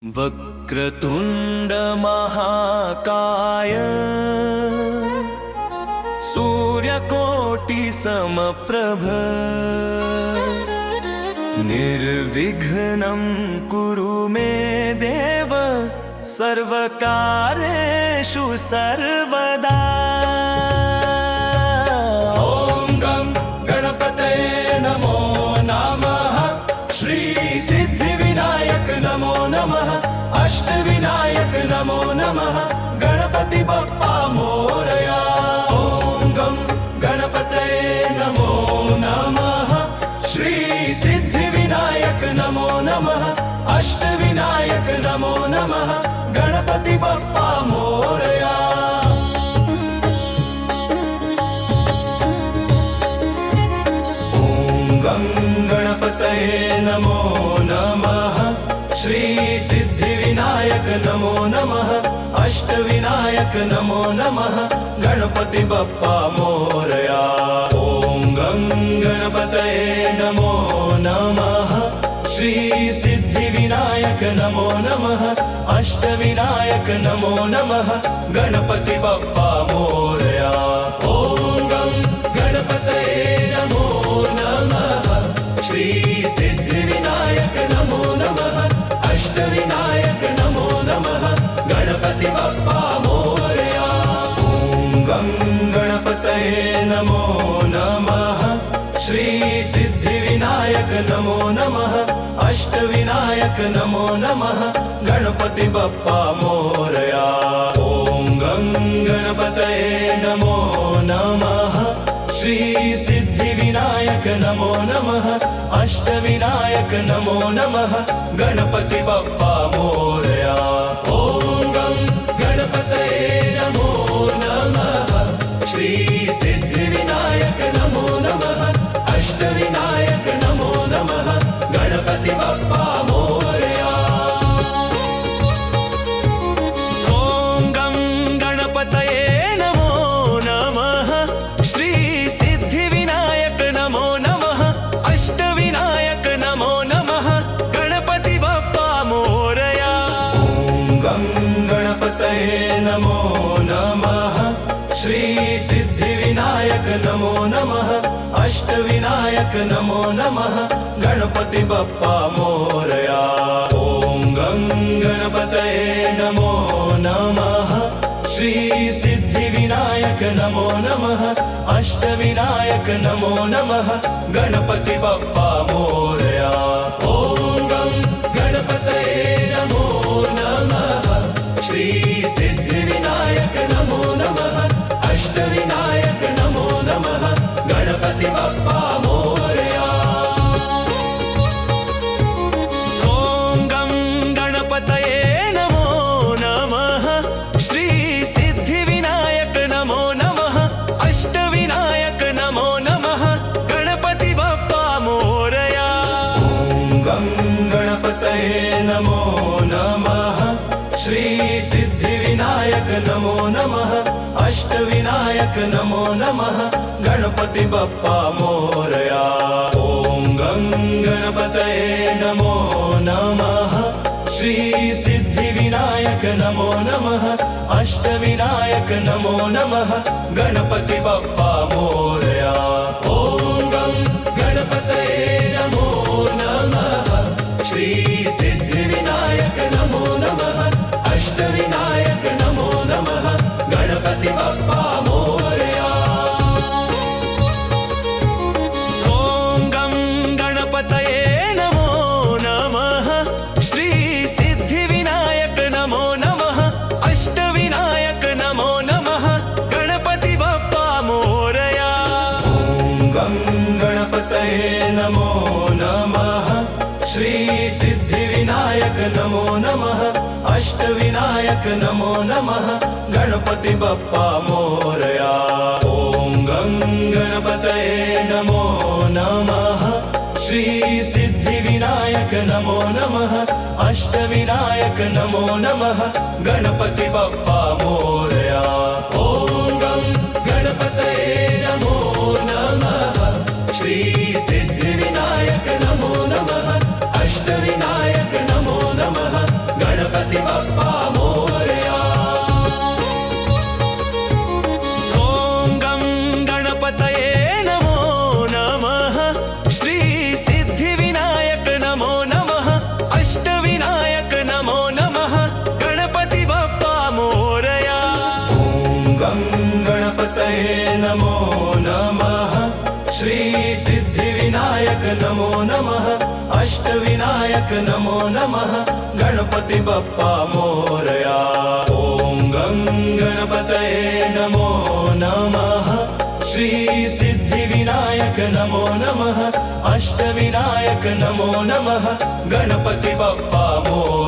वक्रतुण्ड महाकाय सूर्यकोटि समप्रभ निर्विघ्नं कुरु मे देव सर्वकार्येषु सर्वदा। ॐ गं गणपतये नमो नमः। श्री सिद्धिविनायक नमो नमः। अष्टविनायक नमो नमः। गणपति बप्पा मोरया। ॐ गं गणपतये नमो नमः। श्री सिद्धिविनायक नमो नमः। अष्टविनायक नमो नमः। गणपति बप्पा मोरया। ॐ गं गणपतये नमो नमः। श्री सिद्धिविनायक नमो नमः। अष्टविनायक नमो नमः। गणपति बप्पा मोरया। ॐ गं गणपतये नमो नमः। श्री सिद्धिविनायक नमो नमः। अष्टविनायक नमो नमः। गणपति बप्पा मोरया। ॐ गं गणपतये नमो नमः। श्री सिद्धिविनायक नमो नमः। अष्टविनायक नमो नमः। गणपति बप्पा मोरया। ॐ गं गणपतये नमो नमः। श्री सिद्धिविनायक नमो नमः। अष्टविनायक नमो नमः। गणपति बप्पा मोरया। ॐ गं गणपतये नमो नमः। श्री सिद्धिविनायक नमो नमः। अष्टविनायक नमो नमः। गणपति बप्पा मोरया। ॐ गं गणपतये नमो नमः। श्री सिद्धिविनायक नमो नमः। अष्टविनायक नमो नमः। गणपति बप्पा मोरया। ॐ गं गणपतये नमो नमः। श्री सिद्धिविनायक नमो नमः। अष्टविनायक नमो नमः। गणपति बप्पा मोरया। ॐ गं गणपतये नमो नमः। श्री सिद्धिविनायक नमो नमः। अष्टविनायक नमो नमः। गणपति बप्पा मोरया। ॐ गं गणपतये नमो नमः। श्री सिद्धिविनायक नमो नमः। अष्टविनायक नमो नमः। गणपति बप्पा मोरया। ॐ गं गणपतये नमो नमः। श्री सिद्धिविनायक नमो नमः। अष्टविनायक नमो नमः। गणपति बप्पा मोरया। ॐ गं गणपतये नमो नमः। श्री सिद्धिविनायक नमो नमः। अष्टविनायक नमो नमः। गणपति बप्पा मोरया। ॐ गं गणपतये नमो नमः। श्री सिद्धिविनायक नमो नमः। अष्टविनायक नमो नमः। गणपति बप्पा मोरया। ॐ गं गणपतये नमो नमः। श्री सिद्धिविनायक नमो नमः। अष्टविनायक नमो नमः। गणपति बप्पा मोरया। ॐ गं गणपतये नमो नमः। श्री सिद्धिविनायक नमो नमः। अष्टविनायक नमो नमः। गणपति बप्पा मोरया। ॐ गं गणपतये नमो नमः। श्री सिद्धिविनायक नमो नमः। अष्टविनायक नमो नमः। गणपति बप्पा मोरया। ॐ गं गणपतये नमो नमः। श्री सिद्धिविनायक नमो नमः। अष्टविनायक नमो नमः। गणपति बप्पा मोरया। ॐ गं गणपतये नमो नमः। श्री सिद्धिविनायक नमो नमः। अष्टविनायक नमो नमः। गणपति बप्पा मोरया। ॐ गं गणपतये नमो नमः। श्री सिद्धिविनायक नमो नमः। अष्टविनायक नमो नमः। नमो नमः श्री सिद्धिविनायक नमो नमः अष्टविनायक नमो नमः गणपति बप्पा मोरया ॐ गं गणपतये नमो नमः श्री सिद्धिविनायक नमो नमः अष्टविनायक नमो नमः गणपति बप्पा मोरया